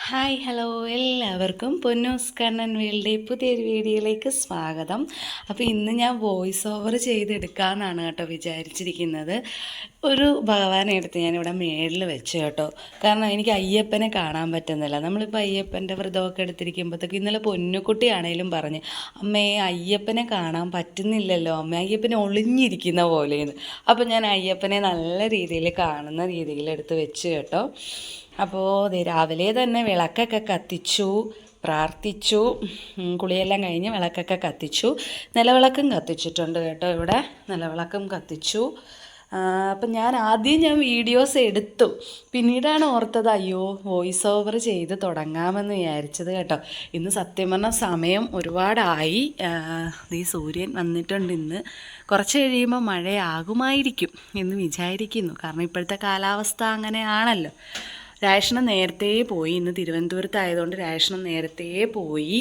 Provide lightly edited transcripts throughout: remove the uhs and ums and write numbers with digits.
Hi hello എല്ലാവർക്കും Ponnoos Kannan world പുതിയൊരു വീഡിയോയിലേക്ക് സ്വാഗതം. അപ്പോൾ ഇന്ന് ഞാൻ വോയിസ് ഓവർ ചെയ്തെടുക്കാമെന്നാണ് കേട്ടോ വിചാരിച്ചിരിക്കുന്നത്. ഒരു ഭഗവാനെ എടുത്ത് ഞാനിവിടെ മേളിൽ വെച്ചു കേട്ടോ. കാരണം എനിക്ക് അയ്യപ്പനെ കാണാൻ പറ്റുന്നില്ല. നമ്മളിപ്പോൾ അയ്യപ്പൻ്റെ വ്രതമൊക്കെ എടുത്തിരിക്കുമ്പോഴത്തേക്ക് ഇന്നലെ പൊന്നുകുട്ടിയാണേലും പറഞ്ഞ്, അമ്മേ അയ്യപ്പനെ കാണാൻ പറ്റുന്നില്ലല്ലോ അമ്മ, അയ്യപ്പനെ ഒളിഞ്ഞിരിക്കുന്ന പോലെയെന്ന്. അപ്പോൾ ഞാൻ അയ്യപ്പനെ നല്ല രീതിയിൽ കാണുന്ന രീതിയിൽ എടുത്ത് വെച്ച് കേട്ടോ. അപ്പോൾ രാവിലെ തന്നെ വിളക്കൊക്കെ കത്തിച്ചു, പ്രാർത്ഥിച്ചു, കുളിയെല്ലാം കഴിഞ്ഞ് വിളക്കൊക്കെ കത്തിച്ചു. നിലവിളക്കും കത്തിച്ചിട്ടുണ്ട് കേട്ടോ. ഇവിടെ നിലവിളക്കും കത്തിച്ചു. അപ്പം ഞാൻ വീഡിയോസ് എടുത്തു. പിന്നീടാണ് ഓർത്തത്, അയ്യോ വോയിസ് ഓവർ ചെയ്ത് തുടങ്ങാമെന്ന് വിചാരിച്ചത് കേട്ടോ. ഇന്ന് സത്യം പറഞ്ഞാൽ സമയം ഒരുപാടായി. ഈ സൂര്യൻ വന്നിട്ടുണ്ട്. ഇന്ന് കുറച്ച് കഴിയുമ്പോൾ മഴയാകുമായിരിക്കും എന്ന് വിചാരിക്കുന്നു. കാരണം ഇപ്പോഴത്തെ കാലാവസ്ഥ അങ്ങനെയാണല്ലോ. രാജേഷണം നേരത്തെ പോയി. ഇന്ന് തിരുവനന്തപുരത്തായതുകൊണ്ട് രാജേഷണം നേരത്തെ പോയി.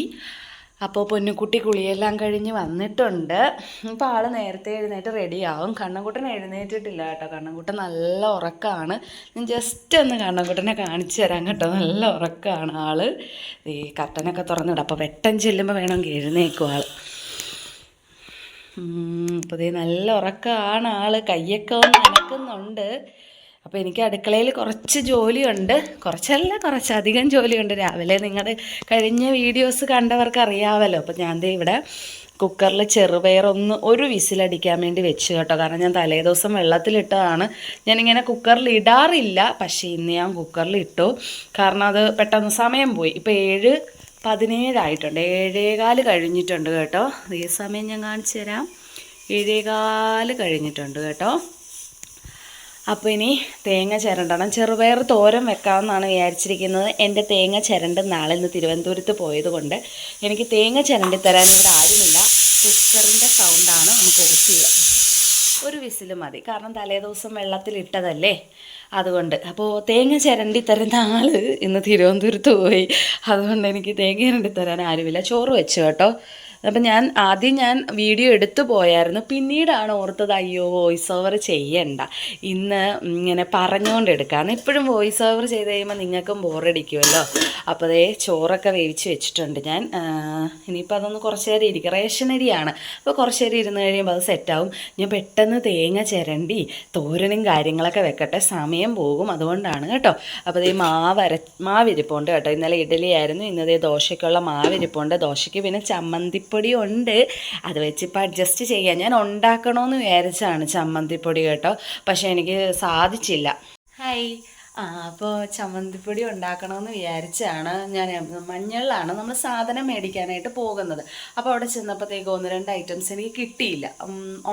അപ്പോൾ പൊന്നുകുട്ടി കുളിയെല്ലാം കഴിഞ്ഞ് വന്നിട്ടുണ്ട്. അപ്പോൾ ആൾ നേരത്തെ എഴുന്നേറ്റ് റെഡിയാവും. കണ്ണൻകുട്ടൻ എഴുന്നേറ്റിട്ടില്ല കേട്ടോ. കണ്ണൻകുട്ടൻ നല്ല ഉറക്കമാണ്. ഞാൻ ജസ്റ്റ് ഒന്ന് കണ്ണൻകുട്ടനെ കാണിച്ചു തരാം കേട്ടോ. നല്ല ഉറക്കമാണ് ആൾ. ഈ കർട്ടനൊക്കെ തുറന്നിടും. അപ്പോൾ വെട്ടം ചെല്ലുമ്പോൾ വേണമെങ്കിൽ എഴുന്നേക്കും ആൾ. അപ്പോൾ നല്ല ഉറക്കമാണ് ആൾ. കയ്യൊക്കെ ഒന്ന് അനക്കുന്നുണ്ട്. അപ്പോൾ എനിക്ക് അടുക്കളയിൽ കുറച്ച് ജോലിയുണ്ട്. കുറച്ചധികം ജോലിയുണ്ട്. രാവിലെ നിങ്ങളുടെ കഴിഞ്ഞ വീഡിയോസ് കണ്ടവർക്ക് അറിയാമല്ലോ. അപ്പോൾ ഞാൻ ഇവിടെ കുക്കറിൽ ചെറുപയറൊന്ന് ഒരു വിസിലടിക്കാൻ വേണ്ടി വെച്ച് കേട്ടോ. കാരണം ഞാൻ തലേദിവസം വെള്ളത്തിലിട്ടതാണ്. ഞാനിങ്ങനെ കുക്കറിൽ ഇടാറില്ല, പക്ഷേ ഇന്ന് ഞാൻ കുക്കറിൽ ഇട്ടു. കാരണം അത് പെട്ടെന്ന് സമയം പോയി. ഇപ്പോൾ 7:17 7:15 കഴിഞ്ഞിട്ടുണ്ട് കേട്ടോ. ഈ സമയം ഞാൻ കാണിച്ചു തരാം. 7:15 കഴിഞ്ഞിട്ടുണ്ട് കേട്ടോ. അപ്പോൾ ഇനി തേങ്ങ ചിരണ്ടണം. ചെറുപയർ തോരൻ വെക്കാമെന്നാണ് വിചാരിച്ചിരിക്കുന്നത്. എൻ്റെ തേങ്ങ ചിരണ്ട് നാളെ ഇന്ന് തിരുവനന്തപുരത്ത് പോയത് കൊണ്ട് എനിക്ക് തേങ്ങ ചിരണ്ടി തരാൻ ഇവിടെ ആരുമില്ല. കുക്കറിൻ്റെ സൗണ്ടാണ്, നമുക്ക് ഓഫ് ചെയ്യാം. ഒരു വിസിൽ മതി, കാരണം തലേദിവസം വെള്ളത്തിലിട്ടതല്ലേ, അതുകൊണ്ട്. അപ്പോൾ തേങ്ങ ചിരണ്ടി തരുന്ന ആൾ ഇന്ന് തിരുവനന്തപുരത്ത് പോയി. അതുകൊണ്ട് എനിക്ക് തേങ്ങ ചിരണ്ടി തരാൻ ആരുമില്ല. ചോറ് വെച്ചു കേട്ടോ. അപ്പം ഞാൻ വീഡിയോ എടുത്തു പോയായിരുന്നു. പിന്നീടാണ് ഓർത്തത്, അയ്യോ വോയിസ് ഓവർ ചെയ്യണ്ട, ഇന്ന് ഇങ്ങനെ പറഞ്ഞുകൊണ്ട് എടുക്കാമെന്ന്. ഇപ്പോഴും വോയിസ് ഓവർ ചെയ്ത് കഴിയുമ്പോൾ നിങ്ങൾക്കും ബോറടിക്കുമല്ലോ. അപ്പോൾ അതേ ചോറൊക്കെ വേവിച്ച് വെച്ചിട്ടുണ്ട് ഞാൻ. ഇനിയിപ്പോൾ അതൊന്ന് കുറച്ച് നേരം ഇരിക്കും. റേഷനരിയാണ്. അപ്പോൾ കുറച്ച് നേരം ഇരുന്ന് കഴിയുമ്പോൾ അത് സെറ്റാവും. ഞാൻ പെട്ടെന്ന് തേങ്ങ ചിരണ്ടി തോരനും കാര്യങ്ങളൊക്കെ വെക്കട്ടെ, സമയം പോകും, അതുകൊണ്ടാണ് കേട്ടോ. അപ്പോൾ അതേ മാവിരിപ്പുണ്ട് കേട്ടോ. ഇന്നലെ ഇഡ്ഡലി ആയിരുന്നു, ഇന്നതേ ദോശയ്ക്കുള്ള മാവിരിപ്പുണ്ട്. ദോശയ്ക്ക് പിന്നെ ചമ്മന്തിപ്പൊടി ഉണ്ട്, അത് വെച്ചിപ്പോൾ അഡ്ജസ്റ്റ് ചെയ്യാം. ഞാൻ ഉണ്ടാക്കണമെന്ന് വിചാരിച്ചാണ് ചമ്മന്തിപ്പൊടി കേട്ടോ, പക്ഷേ എനിക്ക് സാധിച്ചില്ല. ഹായ്. അപ്പോൾ ചമ്മന്തിപ്പൊടി ഉണ്ടാക്കണമെന്ന് വിചാരിച്ചാണ്. ഞാൻ മഞ്ഞളിലാണ് നമ്മൾ സാധനം മേടിക്കാനായിട്ട് പോകുന്നത്. അപ്പോൾ അവിടെ ചെന്നപ്പോഴത്തേക്ക് 1-2 ഐറ്റംസ് എനിക്ക് കിട്ടിയില്ല.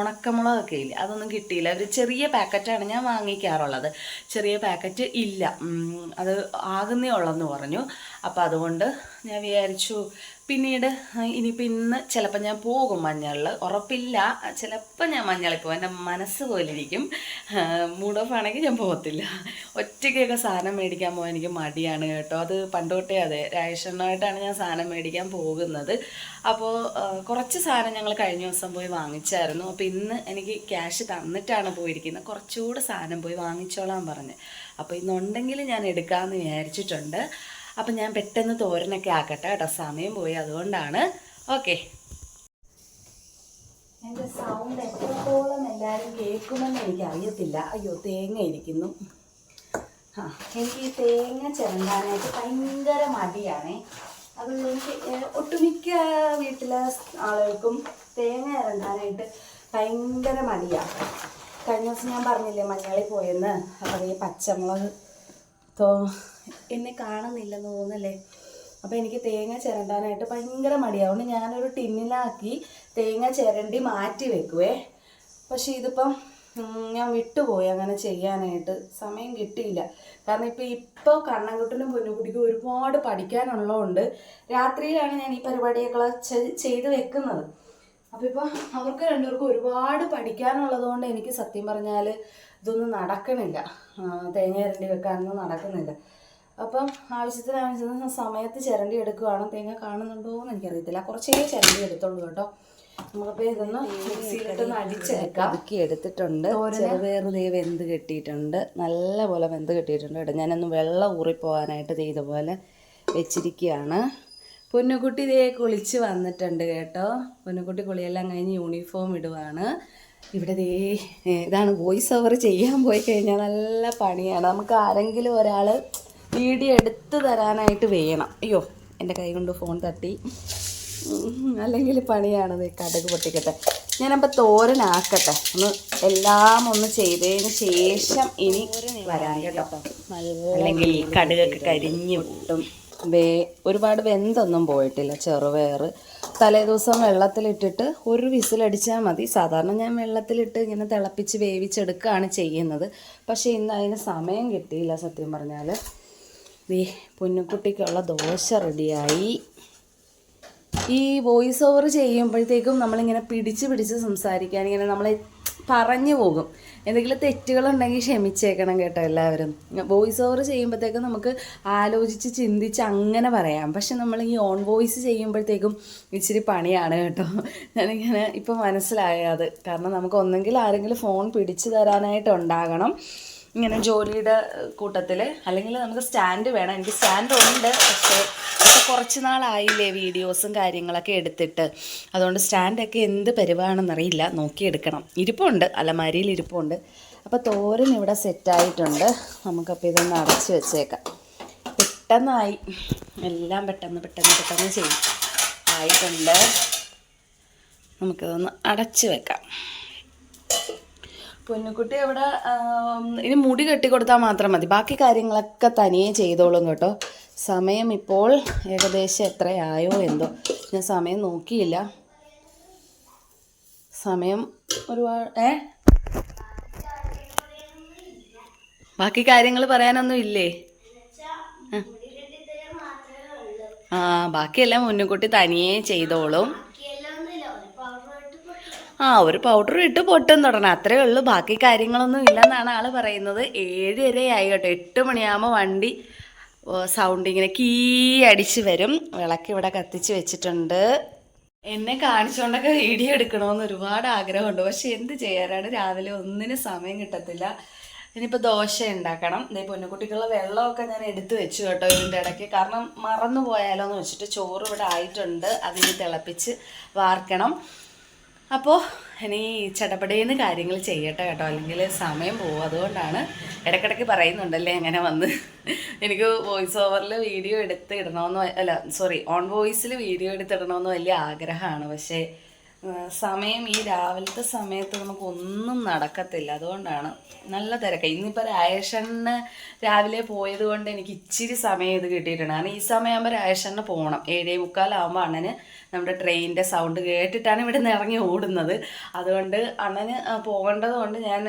ഉണക്കമുളകൊക്കെ ഇല്ല, അതൊന്നും കിട്ടിയില്ല. ഒരു ചെറിയ പാക്കറ്റാണ് ഞാൻ വാങ്ങിക്കാറുള്ളത്. ചെറിയ പാക്കറ്റ് ഇല്ല, അത് ആകുന്നേ ഉള്ളെന്ന് പറഞ്ഞു. അപ്പോൾ അതുകൊണ്ട് ഞാൻ വിചാരിച്ചു പിന്നീട് ഇനിയിപ്പോൾ ഇന്ന് ചിലപ്പോൾ ഞാൻ പോകും മഞ്ഞളിൽ, ഉറപ്പില്ല. ചിലപ്പോൾ ഞാൻ മഞ്ഞളിൽ പോകും, എൻ്റെ മനസ്സ് പോലിരിക്കും. മൂഡ് ഓഫ് ആണെങ്കിൽ ഞാൻ പോകത്തില്ല. ഒറ്റയ്ക്കൊക്കെ സാധനം മേടിക്കാൻ പോകാൻ എനിക്ക് മടിയാണ് കേട്ടോ. അത് പണ്ട് തൊട്ടേ അതെ. രാജേഷണ്ണായിട്ടാണ് ഞാൻ സാധനം മേടിക്കാൻ പോകുന്നത്. അപ്പോൾ കുറച്ച് സാധനം ഞങ്ങൾ കഴിഞ്ഞ ദിവസം പോയി വാങ്ങിച്ചായിരുന്നു. അപ്പോൾ ഇന്ന് എനിക്ക് ക്യാഷ് തന്നിട്ടാണ് പോയിരിക്കുന്നത്. കുറച്ചുകൂടെ സാധനം പോയി വാങ്ങിച്ചോളാൻ പറഞ്ഞ്. അപ്പോൾ ഇന്നുണ്ടെങ്കിൽ ഞാൻ എടുക്കാമെന്ന് വിചാരിച്ചിട്ടുണ്ട്. അപ്പം ഞാൻ പെട്ടെന്ന് തോരനൊക്കെ ആക്കട്ടെ കേട്ടോ, സമയം പോയി, അതുകൊണ്ടാണ്. ഓക്കെ. എൻ്റെ സൗണ്ട് എത്രത്തോളം എല്ലാവരും കേൾക്കുമെന്ന് എനിക്ക് അറിയത്തില്ല. അയ്യോ തേങ്ങ ഇരിക്കുന്നു. എനിക്ക് ഈ തേങ്ങ ചിരണ്ടാനായിട്ട് ഭയങ്കര മടിയാണേ. അത് എനിക്ക് ഒട്ടുമിക്ക വീട്ടിലെ ആളുകൾക്കും തേങ്ങ ചിരണ്ടാനായിട്ട് ഭയങ്കര മടിയാണ്. കഴിഞ്ഞ ദിവസം ഞാൻ പറഞ്ഞില്ലേ മഞ്ഞളിൽ പോയെന്ന്. അപ്പോൾ ഈ പച്ചമുളക് എന്നെ കാണുന്നില്ലെന്ന് തോന്നല്ലേ. അപ്പോൾ എനിക്ക് തേങ്ങ ചിരണ്ടാനായിട്ട് ഭയങ്കര മടിയാവുകൊണ്ട് ഞാനൊരു ടിന്നിലാക്കി തേങ്ങ ചിരണ്ടി മാറ്റി വെക്കുവേ. പക്ഷേ ഇതിപ്പം ഞാൻ വിട്ടുപോയി അങ്ങനെ ചെയ്യാനായിട്ട്, സമയം കിട്ടിയില്ല. കാരണം ഇപ്പോൾ കണ്ണൻകുട്ടനും പൊന്നുകുട്ടിക്കും ഒരുപാട് പഠിക്കാനുള്ളതുകൊണ്ട് രാത്രിയിലാണ് ഞാൻ ഈ പരിപാടിയൊക്കെ ചെയ്ത് വെക്കുന്നത്. അപ്പോൾ ഇപ്പോൾ അവർക്ക് രണ്ടുപേർക്കും ഒരുപാട് പഠിക്കാനുള്ളത് കൊണ്ട് എനിക്ക് സത്യം പറഞ്ഞാൽ ഇതൊന്നും നടക്കണില്ല. തേങ്ങ ചിരണ്ടി വെക്കാനൊന്നും നടക്കുന്നില്ല. അപ്പം ആവശ്യത്തിന് സമയത്ത് ചിരണ്ടി എടുക്കുകയാണ്. തേങ്ങ കാണുന്നുണ്ടോ എന്ന് എനിക്കറിയത്തില്ല. കുറച്ചേ ചിരണ്ടി എടുത്തോളൂ കേട്ടോ. നമുക്കപ്പോൾ ഇതൊന്ന് മിക്സിയിലിട്ടൊന്ന് അടിച്ചെടുക്കാം. ഒതുക്കി എടുത്തിട്ടുണ്ട്. ചെറുപയർ വെന്ത് കെട്ടിയിട്ടുണ്ട്, നല്ല പോലെ വെന്ത് കെട്ടിയിട്ടുണ്ട് കേട്ടോ. ഞാനൊന്ന് വെള്ളം ഊറിപ്പോകാനായിട്ട് ഇതുപോലെ വെച്ചിരിക്കുകയാണ്. പൊന്നുകുട്ടി ഇതേ കുളിച്ച് വന്നിട്ടുണ്ട് കേട്ടോ. പൊന്നുകുട്ടി കുളിയെല്ലാം കഴിഞ്ഞ് യൂണിഫോം ഇടുവാണ്. ഇവിടെ ദേ ഇതാണ് വോയിസ് ഓവർ ചെയ്യാൻ പോയി കഴിഞ്ഞാൽ നല്ല പണിയാണ്. നമുക്ക് ആരെങ്കിലും ഒരാൾ വീഡിയോ എടുത്ത് തരാനായിട്ട് വേണം. അയ്യോ എൻ്റെ കൈ കൊണ്ട് ഫോൺ തട്ടി. അല്ലെങ്കിൽ പണിയാണത്. കടുക് പൊട്ടിക്കട്ടെ. ഞാനപ്പോൾ തോരനാക്കട്ടെ. എല്ലാം ഒന്ന് ചെയ്തതിന് ശേഷം ഇനി വരാൻ കേട്ടോ. അല്ലെങ്കിൽ കടുകൊക്കെ കരിഞ്ഞ് പൊട്ടും. ഒരുപാട് വെന്തൊന്നും പോയിട്ടില്ല. ചെറുപയർ തലേദിവസം വെള്ളത്തിലിട്ടിട്ട് ഒരു വിസിലടിച്ചാൽ മതി. സാധാരണ ഞാൻ വെള്ളത്തിലിട്ട് ഇങ്ങനെ തിളപ്പിച്ച് വേവിച്ചെടുക്കുകയാണ് ചെയ്യുന്നത്. പക്ഷേ ഇന്ന് അതിന് സമയം കിട്ടിയില്ല സത്യം പറഞ്ഞാൽ. പൊന്നുകുട്ടിക്കുള്ള ദോശ റെഡിയായി. ഈ വോയിസ് ഓവർ ചെയ്യുമ്പോഴത്തേക്കും നമ്മളിങ്ങനെ പിടിച്ച് സംസാരിക്കാൻ ഇങ്ങനെ നമ്മളെ പറഞ്ഞു പോകും. എന്തെങ്കിലും തെറ്റുകളുണ്ടെങ്കിൽ ക്ഷമിച്ചേക്കണം കേട്ടോ എല്ലാവരും. വോയിസ് ഓവർ ചെയ്യുമ്പോഴത്തേക്കും നമുക്ക് ആലോചിച്ച് ചിന്തിച്ച് അങ്ങനെ പറയാം. പക്ഷെ നമ്മൾ ഈ ഓൺ വോയിസ് ചെയ്യുമ്പോഴത്തേക്കും ഇച്ചിരി പണിയാണ് കേട്ടോ. ഞാനിങ്ങനെ ഇപ്പം മനസ്സിലായത്. കാരണം നമുക്ക് ഒന്നെങ്കിൽ ആരെങ്കിലും ഫോൺ പിടിച്ചു തരാനായിട്ടുണ്ടാകണം ഇങ്ങനെ ജോലിയുടെ കൂട്ടത്തിൽ, അല്ലെങ്കിൽ നമുക്ക് സ്റ്റാൻഡ് വേണം. എനിക്ക് സ്റ്റാൻഡ് ഉണ്ട്, പക്ഷേ ഇപ്പോൾ കുറച്ച് നാളായില്ലേ വീഡിയോസും കാര്യങ്ങളൊക്കെ എടുത്തിട്ട്. അതുകൊണ്ട് സ്റ്റാൻഡൊക്കെ എന്ത് പരിവാണെന്നറിയില്ല, നോക്കിയെടുക്കണം. ഇരിപ്പുണ്ട്, അലമാരിയിൽ ഇരിപ്പുണ്ട്. അപ്പോൾ തോരൻ ഇവിടെ സെറ്റായിട്ടുണ്ട്. നമുക്കപ്പോൾ ഇതൊന്ന് അടച്ച് വെച്ചേക്കാം. പെട്ടെന്നായി, എല്ലാം പെട്ടെന്ന് ചെയ്യും ആയിട്ടുണ്ട്. നമുക്കിതൊന്ന് അടച്ച് വെക്കാം. പൊന്നുകുട്ടി അവിടെ ഇനി മുടി കെട്ടിക്കൊടുത്താൽ മാത്രം മതി. ബാക്കി കാര്യങ്ങളൊക്കെ തനിയെ ചെയ്തോളും കേട്ടോ. സമയം ഇപ്പോൾ ഏകദേശം എത്രയായോ എന്തോ, ഞാൻ സമയം നോക്കിയില്ല. സമയം ഒരുപാട് ബാക്കി കാര്യങ്ങൾ പറയാനൊന്നും ഇല്ലേ? ബാക്കിയെല്ലാം പൊന്നുകുട്ടി തനിയെ ചെയ്തോളും. ഒരു പൗഡർ ഇട്ട് പൊട്ടും തൊടണം, അത്രേ ഉള്ളൂ. ബാക്കി കാര്യങ്ങളൊന്നും ഇല്ലെന്നാണ് ആൾ പറയുന്നത്. 7:30 ആയി കേട്ടോ. 8 മണിയാകുമ്പോൾ വണ്ടി സൗണ്ട് ഇങ്ങനെ കീ അടിച്ച് വരും. വിളക്ക് ഇവിടെ കത്തിച്ച് വെച്ചിട്ടുണ്ട്. എന്നെ കാണിച്ചുകൊണ്ടൊക്കെ വീഡിയോ എടുക്കണമെന്ന് ഒരുപാട് ആഗ്രഹമുണ്ട്. പക്ഷെ എന്ത് ചെയ്യാനാണ്, രാവിലെ ഒന്നിനും സമയം കിട്ടത്തില്ല. ഇനിയിപ്പോൾ ദോശ ഉണ്ടാക്കണം. ഇതേ പൊന്നുകുട്ടിക്കുള്ള വെള്ളമൊക്കെ ഞാൻ എടുത്തു വെച്ചു കേട്ടോ ഇതിൻ്റെ ഇടയ്ക്ക്. കാരണം മറന്നു പോയാലോ എന്ന് വെച്ചിട്ട്. ചോറ് ഇവിടെ ആയിട്ടുണ്ട്, അതിന് തിളപ്പിച്ച് വാർക്കണം. അപ്പോൾ ഇനി ചടപടേന്ന് കാര്യങ്ങൾ ചെയ്യട്ടെ കേട്ടോ, അല്ലെങ്കിൽ സമയം പോകും. അതുകൊണ്ടാണ് ഇടയ്ക്കിടയ്ക്ക് പറയുന്നുണ്ടല്ലേ അങ്ങനെ വന്ന്. എനിക്ക് വോയിസ് ഓവറിൽ വീഡിയോ എടുത്ത് ഇടണമെന്ന് ഓൺ വോയിസിൽ വീഡിയോ എടുത്തിടണമെന്ന് വലിയ ആഗ്രഹമാണ്. പക്ഷേ സമയം ഈ രാവിലത്തെ സമയത്ത് നമുക്കൊന്നും നടക്കത്തില്ല. അതുകൊണ്ടാണ് നല്ല തിരക്കാണ്. ഇന്നിപ്പോൾ രാജേഷന് രാവിലെ പോയത് കൊണ്ട് എനിക്ക് ഇച്ചിരി സമയം ഇത് കിട്ടിയിട്ടുണ്ട്. കാരണം ഈ സമയമാകുമ്പോൾ രാജേഷന് പോകണം. 7:45 അണ്ണന് നമ്മുടെ ട്രെയിനിൻ്റെ സൗണ്ട് കേട്ടിട്ടാണ് ഇവിടെ നിന്ന് ഇറങ്ങി ഓടുന്നത്. അതുകൊണ്ട് അണ്ണന് പോകേണ്ടത് കൊണ്ട് ഞാൻ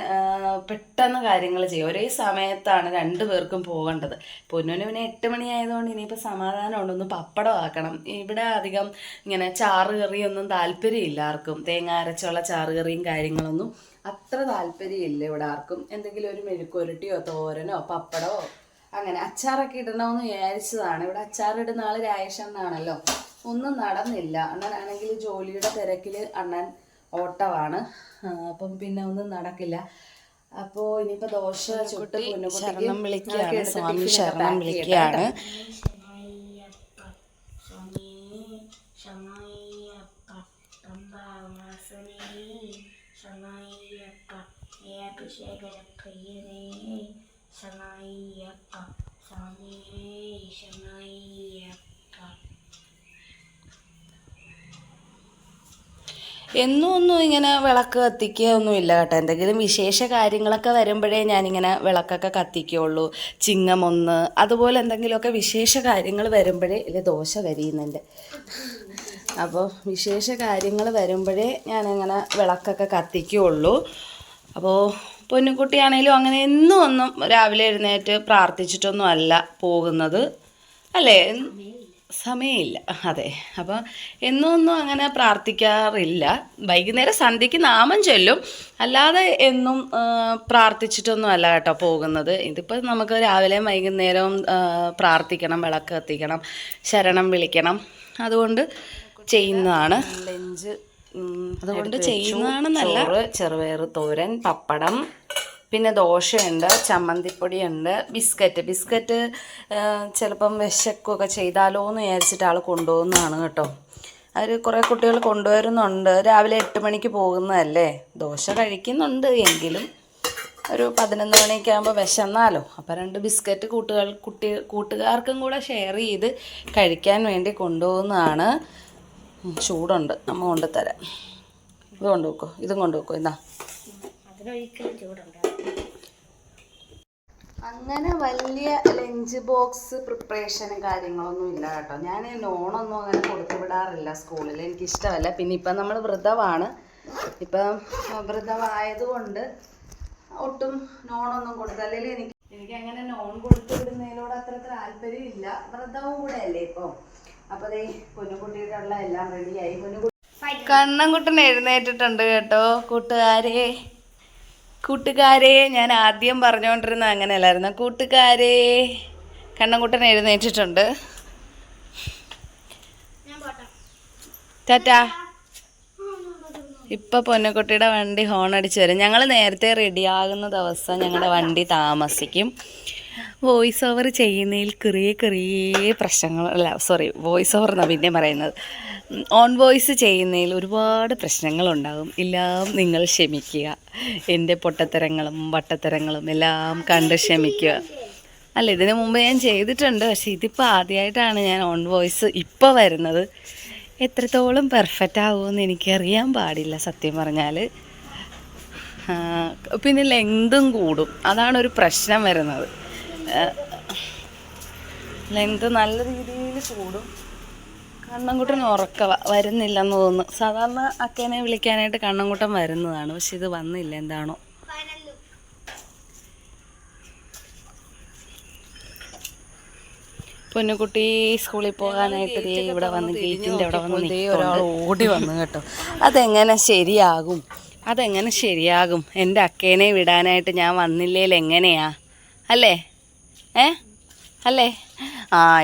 പെട്ടെന്ന് കാര്യങ്ങൾ ചെയ്യും. ഒരേ സമയത്താണ് 2 പേർക്കും പോകേണ്ടത്. പൊന്നുവിന് പിന്നെ 8 മണിയായതുകൊണ്ട് ഇനിയിപ്പോൾ സമാധാനമുണ്ട്. ഒന്ന് പപ്പടം ആക്കണം. ഇവിടെ അധികം ഇങ്ങനെ ചാറ് കറിയൊന്നും താല്പര്യമില്ല ആർക്കും. തേങ്ങ അരച്ചുള്ള ചാറ് കറിയും കാര്യങ്ങളൊന്നും അത്ര താല്പര്യമില്ല ഇവിടെ ആർക്കും. എന്തെങ്കിലും ഒരു മെഴുക്കുരട്ടിയോ തോരനോ പപ്പടമോ അങ്ങനെ അച്ചാറൊക്കെ ഇടണമെന്ന് വിചാരിച്ചതാണ്. ഇവിടെ അച്ചാറിടുന്ന ആൾ രാജേഷണ്ണാണല്ലോ. ഒന്നും നടന്നില്ല. അണ്ണനാണെങ്കിൽ ജോലിയുടെ തിരക്കിൽ അണ്ണൻ ഓട്ടമാണ്. അപ്പം പിന്നെ ഒന്നും നടക്കില്ല. അപ്പോൾ ഇനിയിപ്പോൾ ദോശ ചുട്ട് ശരണം വിളിക്കുകയാണ്. സ്വാമി ശരണം വിളിക്കുകയാണ്. ഒന്നും ഇങ്ങനെ വിളക്ക് കത്തിക്കുകയൊന്നുമില്ല കേട്ടോ. എന്തെങ്കിലും വിശേഷ കാര്യങ്ങളൊക്കെ വരുമ്പോഴേ ഞാനിങ്ങനെ വിളക്കൊക്കെ കത്തിക്കുകയുള്ളൂ. ചിങ്ങമൊന്ന് അതുപോലെ എന്തെങ്കിലുമൊക്കെ വിശേഷ കാര്യങ്ങൾ വരുമ്പോഴേ ദോശ കരിയുന്നുണ്ട്. അപ്പോൾ വിശേഷ കാര്യങ്ങൾ വരുമ്പോഴേ ഞാനിങ്ങനെ വിളക്കൊക്കെ കത്തിക്കുകയുള്ളൂ. അപ്പോൾ പൊന്നുകുട്ടിയാണേലും അങ്ങനെ ഒന്നും രാവിലെ എഴുന്നേറ്റ് പ്രാർത്ഥിച്ചിട്ടൊന്നും അല്ല പോകുന്നത് അല്ലേ? സമയമില്ല. അതെ. അപ്പോൾ ഒന്നും അങ്ങനെ പ്രാർത്ഥിക്കാറില്ല. വൈകുന്നേരം സന്ധ്യയ്ക്ക് നാമം ചൊല്ലും, അല്ലാതെ എന്നും പ്രാർത്ഥിച്ചിട്ടൊന്നും അല്ല കേട്ടോ പോകുന്നത്. ഇതിപ്പോൾ നമുക്ക് രാവിലെയും വൈകുന്നേരവും പ്രാർത്ഥിക്കണം, വിളക്ക് കത്തിക്കണം, ശരണം വിളിക്കണം. അതുകൊണ്ട് ചെയ്യുന്നതാണ്. ലഞ്ച് അതുകൊണ്ട് ചെയ്യുന്നതാണെന്നല്ല. ചെറുപയർ തോരൻ, പപ്പടം, പിന്നെ ദോശയുണ്ട്, ചമ്മന്തിപ്പൊടിയുണ്ട്, ബിസ്ക്കറ്റ് ചിലപ്പം വിശക്കുകയൊക്കെ ചെയ്താലോ എന്ന് വിചാരിച്ചിട്ട് ആൾ കൊണ്ടുപോകുന്നതാണ് കേട്ടോ. അവർ കുറേ കുട്ടികൾ കൊണ്ടുവരുന്നുണ്ട്. രാവിലെ 8 മണിക്ക് പോകുന്നതല്ലേ, ദോശ കഴിക്കുന്നുണ്ട് എങ്കിലും ഒരു 11 മണിയൊക്കെ ആകുമ്പോൾ വിശന്നാലോ. അപ്പോൾ 2 ബിസ്ക്കറ്റ് കൂട്ടുകാർക്കും കൂടെ ഷെയർ ചെയ്ത് കഴിക്കാൻ വേണ്ടി കൊണ്ടുപോകുന്നതാണ്. ചൂടുണ്ട്, അമ്മ കൊണ്ടുതരാം. ഇത് കൊണ്ടുവെക്കോ, ഇതും കൊണ്ടുവെക്കോ. ഇതാ അങ്ങനെ വലിയ ലഞ്ച് ബോക്സ് പ്രിപ്പറേഷനും കാര്യങ്ങളൊന്നും ഇല്ല കേട്ടോ. ഞാൻ നോണൊന്നും അങ്ങനെ കൊടുത്തു വിടാറില്ല സ്കൂളിൽ, എനിക്കിഷ്ടമല്ല. പിന്നെ ഇപ്പം നമ്മൾ വ്രതമാണ്, ഇപ്പം വ്രതമായതുകൊണ്ട് ഒട്ടും നോണൊന്നും കൊടുത്തു. അല്ലെങ്കിൽ എനിക്ക് അങ്ങനെ നോൺ കൊടുത്തു വിടുന്നതിനോട് അത്ര താല്പര്യമില്ല. വ്രതവും കൂടെ അല്ലേ ഇപ്പോൾ. അപ്പോൾ അതേ പൊന്നുകുട്ടിയുടെ ഉള്ള എല്ലാം റെഡിയായി. കണ്ണൻകുട്ടൻ എഴുന്നേറ്റിട്ടുണ്ട് കേട്ടോ കൂട്ടുകാരെ. ഞാൻ ആദ്യം പറഞ്ഞുകൊണ്ടിരുന്ന അങ്ങനെയല്ലായിരുന്നു. കൂട്ടുകാരെ, കണ്ണൻകുട്ടൻ എഴുന്നേറ്റിട്ടുണ്ട്. ടാറ്റാ. ഇപ്പം പൊന്നുകുട്ടിയുടെ വണ്ടി ഹോൺ അടിച്ച് വരും. ഞങ്ങൾ നേരത്തെ റെഡിയാകുന്ന ദിവസം ഞങ്ങളുടെ വണ്ടി താമസിക്കും. വോയിസ് ഓവർ ചെയ്യുന്നതിൽ ചെറിയ പ്രശ്നങ്ങൾ, വോയിസ് ഓവർ എന്നാണ് പിന്നെ പറയുന്നത്. ഓൺ വോയിസ് ചെയ്യുന്നതിൽ ഒരുപാട് പ്രശ്നങ്ങളുണ്ടാകും. എല്ലാം നിങ്ങൾ ക്ഷമിക്കുക. എൻ്റെ പൊട്ടത്തരങ്ങളും വട്ടത്തരങ്ങളും എല്ലാം കണ്ട് ക്ഷമിക്കുക. അല്ല, ഇതിനു മുമ്പ് ഞാൻ ചെയ്തിട്ടുണ്ട്, പക്ഷേ ഇതിപ്പോൾ ആദ്യമായിട്ടാണ് ഞാൻ ഓൺ വോയിസ് ഇപ്പോൾ വരുന്നത്. എത്രത്തോളം പെർഫെക്റ്റ് ആകുമെന്ന് എനിക്കറിയാൻ പാടില്ല സത്യം പറഞ്ഞാൽ. പിന്നെ ലെങ്തും കൂടും, അതാണൊരു പ്രശ്നം വരുന്നത്. ലെങ്ത് നല്ല രീതിയിൽ കൂടും. കണ്ണൻകുട്ടൻ വരുന്നില്ലെന്ന് തോന്നുന്നു. സാധാരണ അക്കേനെ വിളിക്കാനായിട്ട് കണ്ണൻകുട്ടൻ വരുന്നതാണ്, പക്ഷെ ഇത് വന്നില്ല. എന്താണോ പൊന്നുകുട്ടി സ്കൂളിൽ പോകാനായിട്ട് ഇവിടെ വന്ന് ഗേറ്റിൻ്റെ അവിടെ വന്ന് ഒരാൾ ഓടി വന്നു കേട്ടോ. അതെങ്ങനെ ശരിയാകും? എൻ്റെ അക്കേനെ വിടാനായിട്ട് ഞാൻ വന്നില്ലേൽ എങ്ങനെയാ? അല്ലേ? അല്ലേ?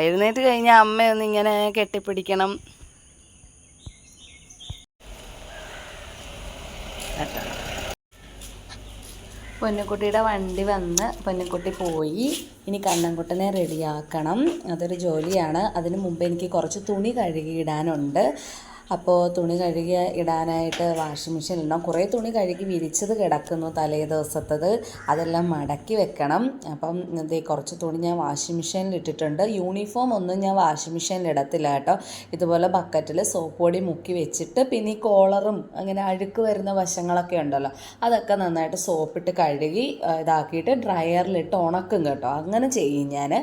എഴുന്നേറ്റ് കഴിഞ്ഞാൽ അമ്മയൊന്നിങ്ങനെ കെട്ടിപ്പിടിക്കണം. പൊന്നുകുട്ടിയുടെ വണ്ടി വന്ന് പൊന്നുകുട്ടി പോയി. ഇനി കണ്ണൻകുട്ടനെ റെഡിയാക്കണം, അതൊരു ജോലിയാണ്. അതിന് മുമ്പ് എനിക്ക് കുറച്ച് തുണി കഴുകിയിടാനുണ്ട്. അപ്പോൾ തുണി കഴുകി ഇടാനായിട്ട് വാഷിംഗ് മെഷീൻ ഇടണം. കുറേ തുണി കഴുകി വിരിച്ചത് കിടക്കുന്നു തലേ ദിവസത്തത്, അതെല്ലാം മടക്കി വെക്കണം. അപ്പം കുറച്ച് തുണി ഞാൻ വാഷിംഗ് മെഷീനിൽ ഇട്ടിട്ടുണ്ട്. യൂണിഫോം ഒന്നും ഞാൻ വാഷിംഗ് മെഷീനിൽ ഇടത്തില്ല കേട്ടോ. ഇതുപോലെ ബക്കറ്റിൽ സോപ്പ് പൊടി മുക്കി വെച്ചിട്ട്, പിന്നെ ഈ കോളറും അങ്ങനെ അഴുക്ക് വരുന്ന വശങ്ങളൊക്കെ ഉണ്ടല്ലോ, അതൊക്കെ നന്നായിട്ട് സോപ്പിട്ട് കഴുകി ഇതാക്കിയിട്ട് ഡ്രയറിലിട്ട് ഉണക്കും കേട്ടോ. അങ്ങനെ ചെയ്യും ഞാൻ,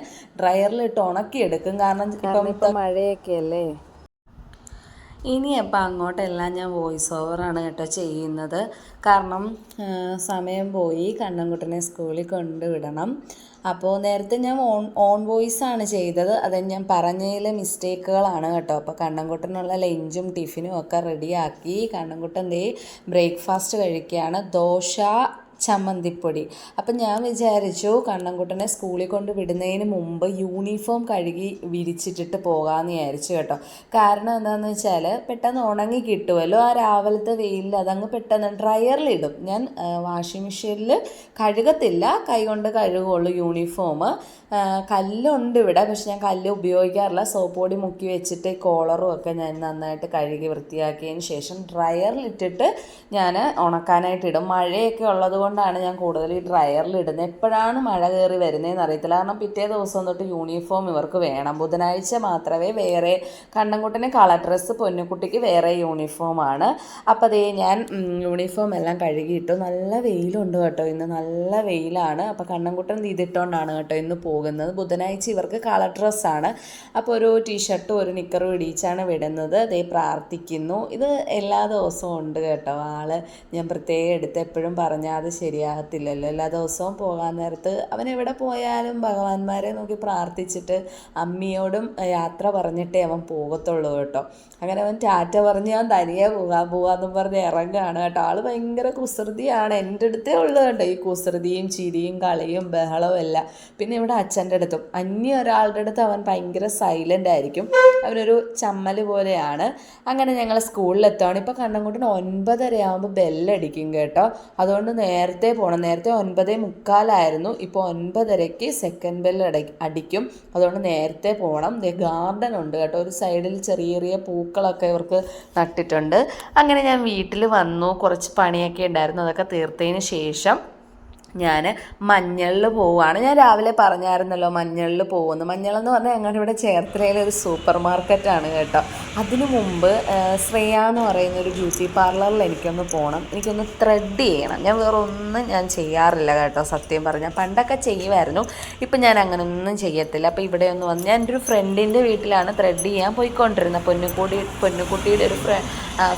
ഡ്രയറിലിട്ട് ഉണക്കിയെടുക്കും. കാരണം ഇപ്പം മഴയൊക്കെ അല്ലേ. ഇനി അപ്പം അങ്ങോട്ടെല്ലാം ഞാൻ വോയിസ് ഓവറാണ് കേട്ടോ ചെയ്യുന്നത്. കാരണം സമയം പോയി, കണ്ണൻകുട്ടനെ സ്കൂളിൽ കൊണ്ടുവിടണം. അപ്പോൾ നേരത്തെ ഞാൻ ഓൺ വോയിസാണ് ചെയ്തത്, അത് ഞാൻ പറഞ്ഞതിൽ മിസ്റ്റേക്കുകളാണ് കേട്ടോ. അപ്പോൾ കണ്ണൻകുട്ടനുള്ള ലഞ്ചും ടിഫിനും ഒക്കെ റെഡിയാക്കി. കണ്ണൻകുട്ടൻ ബ്രേക്ക്ഫാസ്റ്റ് കഴിക്കുകയാണ്, ദോശ ചമ്മന്തിപ്പൊടി. അപ്പം ഞാൻ വിചാരിച്ചു കണ്ണൻകുട്ടനെ സ്കൂളിൽ കൊണ്ട് വിടുന്നതിന് മുമ്പ് യൂണിഫോം കഴുകി വിരിച്ചിട്ടിട്ട് പോകാമെന്ന് വിചാരിച്ചു കേട്ടോ. കാരണം എന്താണെന്ന് വെച്ചാൽ പെട്ടെന്ന് ഉണങ്ങി കിട്ടുമല്ലോ. ആ രാവിലത്തെ വെയിലിൽ അതങ്ങ് പെട്ടെന്ന് ഡ്രയറിലിടും. ഞാൻ വാഷിംഗ് മെഷീനിൽ കഴുകത്തില്ല, കൈകൊണ്ട് കഴുകുള്ളൂ യൂണിഫോം. കല്ലുണ്ട് ഇവിടെ, പക്ഷെ ഞാൻ കല്ല് ഉപയോഗിക്കാറില്ല. സോപ്പ് പൊടി മുക്കി വെച്ചിട്ട് കോളറും ഒക്കെ ഞാൻ നന്നായിട്ട് കഴുകി വൃത്തിയാക്കിയതിന് ശേഷം ഡ്രയറിലിട്ടിട്ട് ഞാൻ ഉണക്കാനായിട്ട് ഇടും. മഴയൊക്കെ ഉള്ളത് കൊണ്ടാണ് ഞാൻ കൂടുതൽ ഈ ഡ്രയറിലിടുന്നത്. എപ്പോഴാണ് മഴ കയറി വരുന്നതെന്ന് അറിയത്തില്ല. കാരണം പിറ്റേ ദിവസം തൊട്ട് യൂണിഫോം ഇവർക്ക് വേണം. ബുധനാഴ്ച മാത്രമേ വേറെ, കണ്ണൻകുട്ടന് കളർ ഡ്രസ്സ്, പൊന്നുകുട്ടിക്ക് വേറെ യൂണിഫോമാണ്. അപ്പോൾ ഞാൻ യൂണിഫോം എല്ലാം കഴുകിയിട്ടു. നല്ല വെയിലുണ്ട് കേട്ടോ, ഇന്ന് നല്ല വെയിലാണ്. അപ്പോൾ കണ്ണൻകുട്ടൻ ഇതിട്ടുകൊണ്ടാണ് കേട്ടോ ഇന്ന് പോകുന്നത്. ബുധനാഴ്ച ഇവർക്ക് കളർ ഡ്രസ്സാണ്. അപ്പോൾ ഒരു ടീഷർട്ടും ഒരു നിക്കറും ഇടിച്ചാണ് വിടുന്നത്. പ്രാർത്ഥിക്കുന്നു. ഇത് എല്ലാ ദിവസവും ഉണ്ട് കേട്ടോ. ഞാൻ പ്രത്യേകം എടുത്ത് എപ്പോഴും പറഞ്ഞാൽ അത് ശരിയാകത്തില്ലല്ലോ. എല്ലാ ദിവസവും പോകാൻ നേരത്ത് അവൻ എവിടെ പോയാലും ഭഗവാന്മാരെ നോക്കി പ്രാർത്ഥിച്ചിട്ട് അമ്മിയോടും യാത്ര പറഞ്ഞിട്ടേ അവൻ പോകത്തുള്ളൂ കേട്ടോ. അങ്ങനെ അവൻ ടാറ്റ പറഞ്ഞ് ഞാൻ തനിയെ പോകാമെന്നും പറഞ്ഞ് ഇറങ്ങുകയാണ് കേട്ടോ. ആൾ ഭയങ്കര കുസൃതിയാണ്. എൻ്റെ അടുത്തേ ഉള്ളു കേട്ടോ ഈ കുസൃതിയും ചിരിയും കളിയും ബഹളവും എല്ലാം. പിന്നെ ഇവിടെ അച്ഛൻ്റെ അടുത്തും ഒരാളുടെ അടുത്ത് അവൻ ഭയങ്കര സൈലൻ്റ് ആയിരിക്കും. അവനൊരു ചമ്മൽ പോലെയാണ്. അങ്ങനെ ഞങ്ങൾ സ്കൂളിലെത്തുകയാണ്. ഇപ്പോൾ കണ്ണൻകുട്ടൻ 9:30 ആകുമ്പോൾ ബെല്ലടിക്കും കേട്ടോ. അതുകൊണ്ട് നേരത്തെ നേരത്തെ പോകണം. നേരത്തെ 9:45 ഇപ്പോൾ 9:30 സെക്കൻഡ് ബെല്ല് അടിക്കും. അതുകൊണ്ട് നേരത്തെ പോകണം. ഗാർഡൻ ഉണ്ട് കേട്ടോ, ഒരു സൈഡിൽ ചെറിയ ചെറിയ പൂക്കളൊക്കെ ഇവർക്ക് നട്ടിട്ടുണ്ട്. അങ്ങനെ ഞാൻ വീട്ടിൽ വന്നു, കുറച്ച് പണിയൊക്കെ ഉണ്ടായിരുന്നു, അതൊക്കെ തീർത്തതിന് ശേഷം ഞാൻ മഞ്ഞളിൽ പോവുകയാണ്. ഞാൻ രാവിലെ പറഞ്ഞായിരുന്നല്ലോ മഞ്ഞളിൽ പോകുന്നു. മഞ്ഞളെന്ന് പറഞ്ഞാൽ ഞങ്ങളുടെ ഇവിടെ ചേർത്തലയിലെ ഒരു സൂപ്പർ മാർക്കറ്റാണ് കേട്ടോ. അതിനു മുമ്പ് ശ്രേയ എന്ന് പറയുന്ന ഒരു ബ്യൂട്ടി പാർലറിൽ എനിക്കൊന്ന് പോകണം, എനിക്കൊന്ന് ത്രെഡ് ചെയ്യണം. ഞാൻ വേറെ ഒന്നും ഞാൻ ചെയ്യാറില്ല കേട്ടോ, സത്യം പറഞ്ഞാൽ. പണ്ടൊക്കെ ചെയ്യുമായിരുന്നു, ഇപ്പം ഞാൻ അങ്ങനെ ഒന്നും ചെയ്യത്തില്ല. അപ്പോൾ ഇവിടെ ഒന്ന് വന്ന് ഞാൻ എൻ്റെ ഒരു ഫ്രണ്ടിൻ്റെ വീട്ടിലാണ് ത്രെഡ് ചെയ്യാൻ പോയിക്കൊണ്ടിരുന്നത്. പൊന്നുകുട്ടിയുടെ ഒരു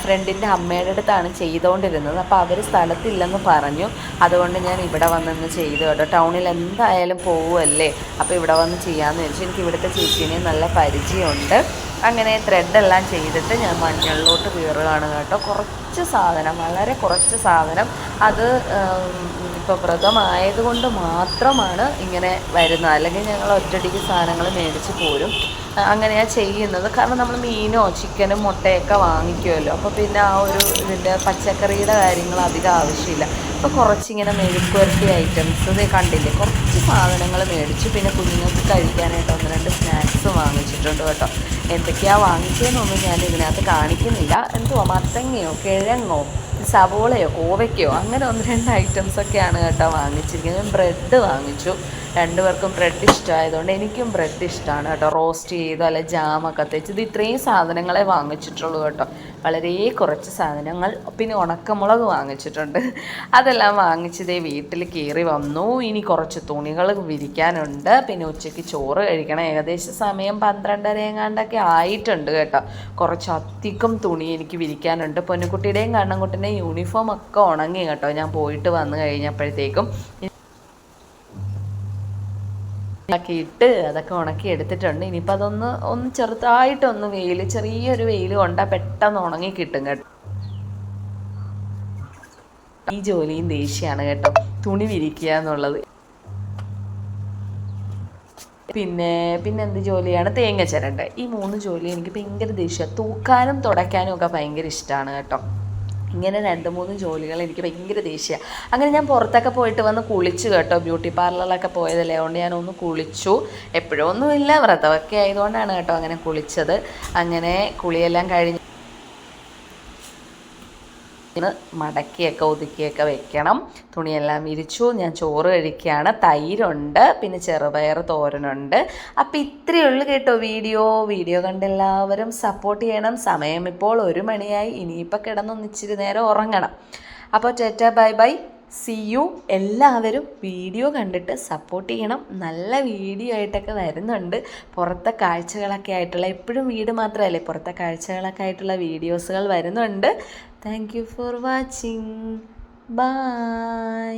ഫ്രണ്ടിൻ്റെ അമ്മയുടെ അടുത്താണ് ചെയ്തുകൊണ്ടിരുന്നത്. അപ്പോൾ അവർ സ്ഥലത്തില്ലെന്ന് പറഞ്ഞു. അതുകൊണ്ട് ഞാൻ ഇവിടെ വന്നൊന്ന് ചെയ്തു കേട്ടോ. ടൗണിൽ എന്തായാലും പോവുമല്ലേ, അപ്പോൾ ഇവിടെ വന്ന് ചെയ്യാമെന്ന് വെച്ചു. എനിക്ക് ഇവിടുത്തെ ചേച്ചീനെ നല്ല പരിചയമുണ്ട്. അങ്ങനെ ത്രെഡെല്ലാം ചെയ്തിട്ട് ഞാൻ മഞ്ഞളിലോട്ട് കയറുകയാണ് കേട്ടോ. കുറച്ച് സാധനം, വളരെ കുറച്ച് സാധനം, അത് ഇപ്പോൾ വ്രതമായതുകൊണ്ട് മാത്രമാണ് ഇങ്ങനെ വരുന്നത്. അല്ലെങ്കിൽ ഞങ്ങൾ ഒറ്റയടിക്ക് സാധനങ്ങൾ മേടിച്ച് പോരും. അങ്ങനെയാണ് ചെയ്യുന്നത്. കാരണം നമ്മൾ മീനോ ചിക്കനും മുട്ടയൊക്കെ വാങ്ങിക്കുമല്ലോ, അപ്പോൾ പിന്നെ ആ ഒരു ഇതിൻ്റെ പച്ചക്കറിയുടെ കാര്യങ്ങൾ അധികം ആവശ്യമില്ല. അപ്പോൾ കുറച്ചിങ്ങനെ മെഴുക്കുവരട്ടി ഐറ്റംസ് ഇത് കണ്ടില്ലേ, കുറച്ച് സാധനങ്ങൾ മേടിച്ചു. പിന്നെ കുഞ്ഞുങ്ങൾക്ക് കഴിക്കാനായിട്ട് 1-2 സ്നാക്സ് വാങ്ങിച്ചിട്ടുണ്ട് കേട്ടോ. എന്തൊക്കെയാണ് വാങ്ങിച്ചതെന്നൊന്നും ഞാൻ ഇതിനകത്ത് കാണിക്കുന്നില്ല. എന്തുവാ, മത്തങ്ങയോ കിഴങ്ങോ സവോളയോ കോവയ്ക്കോ അങ്ങനെ 1-2 ഐറ്റംസൊക്കെയാണ് കേട്ടോ വാങ്ങിച്ചിരിക്കുന്നത്. ബ്രെഡ് വാങ്ങിച്ചു, 2 പേർക്കും ബ്രെഡ് ഇഷ്ടമായതുകൊണ്ട് എനിക്കും ബ്രെഡ് ഇഷ്ടമാണ് കേട്ടോ. റോസ്റ്റ് ചെയ്തോ അല്ലെ ജാമൊക്കെ തേച്ചത്, ഇത്രയും സാധനങ്ങളെ വാങ്ങിച്ചിട്ടുള്ളൂ കേട്ടോ. വളരെ കുറച്ച് സാധനങ്ങൾ. പിന്നെ ഉണക്കമുളക് വാങ്ങിച്ചിട്ടുണ്ട്. അതെല്ലാം വാങ്ങിച്ചതേ വീട്ടിൽ കയറി വന്നു. ഇനി കുറച്ച് തുണികൾ വിരിക്കാനുണ്ട്. പിന്നെ ഉച്ചയ്ക്ക് ചോറ് കഴിക്കണം. ഏകദേശം സമയം 12:30 എങ്ങാണ്ടൊക്കെ ആയിട്ടുണ്ട് കേട്ടോ. കുറച്ചധികം തുണി എനിക്ക് വിരിക്കാനുണ്ട്. പൊന്നുകുട്ടിയുടെയും കണ്ണൻകുട്ടിൻ്റെയും യൂണിഫോം ഒക്കെ ഉണങ്ങി കേട്ടോ, ഞാൻ പോയിട്ട് വന്നു കഴിഞ്ഞപ്പോഴത്തേക്കും. ഒക്കെ ഇട്ട് അതൊക്കെ ഉണക്കി എടുത്തിട്ടുണ്ട്. ഇനിയിപ്പോൾ അതൊന്ന് ചെറുതായിട്ടൊന്ന് ചെറിയൊരു വെയിൽ കൊണ്ടാൽ പെട്ടെന്ന് ഉണങ്ങി കിട്ടും കേട്ടോ. ഈ ജോലിയും ദേഷ്യമാണ് കേട്ടോ, തുണി വിരിക്കുക എന്നുള്ളത്. പിന്നെ എന്ത് ജോലിയാണ്, തേങ്ങ ചിരണ്ട. ഈ 3 ജോലി എനിക്ക് ഭയങ്കര ദേഷ്യമാണ്. തൂക്കാനും തുടയ്ക്കാനും ഒക്കെ ഭയങ്കര ഇഷ്ടമാണ് കേട്ടോ. ഇങ്ങനെ 2-3 ജോലികൾ എനിക്ക് ഭയങ്കര ദേഷ്യമാണ്. അങ്ങനെ ഞാൻ പുറത്തൊക്കെ പോയിട്ട് വന്ന് കുളിച്ചു കേട്ടോ. ബ്യൂട്ടി പാർലറിലൊക്കെ പോയതല്ലേ, അതുകൊണ്ട് ഞാനൊന്ന് കുളിച്ചു. എപ്പോഴൊന്നുമില്ല, വ്രതമൊക്കെ ആയതുകൊണ്ടാണ് കേട്ടോ അങ്ങനെ കുളിച്ചത്. അങ്ങനെ കുളിയെല്ലാം കഴിഞ്ഞ് മടക്കിയൊക്കെ ഒതുക്കിയൊക്കെ വെക്കണം. തുണിയെല്ലാം വിരിച്ചു. ഞാൻ ചോറ് കഴിക്കുകയാണ്. തൈരുണ്ട്, പിന്നെ ചെറുപയർ തോരനുണ്ട്. അപ്പോൾ ഇത്രയേ ഉള്ളൂ കേട്ടോ വീഡിയോ കണ്ടെല്ലാവരും സപ്പോർട്ട് ചെയ്യണം. സമയം ഇപ്പോൾ 1 മണിയായി. ഇനിയിപ്പോൾ കിടന്നൊന്ന് ഇച്ചിരി നേരം ഉറങ്ങണം. അപ്പോൾ ടാറ്റാ ബൈ ബൈ, സി യു. എല്ലാവരും വീഡിയോ കണ്ടിട്ട് സപ്പോർട്ട് ചെയ്യണം. നല്ല വീഡിയോ ആയിട്ടൊക്കെ വരുന്നുണ്ട്. പുറത്തെ കാഴ്ചകളൊക്കെ ആയിട്ടുള്ള, എപ്പോഴും വീട് മാത്രമല്ലേ, പുറത്തെ കാഴ്ചകളൊക്കെ ആയിട്ടുള്ള വീഡിയോസുകൾ വരുന്നുണ്ട്. Thank you for watching. By.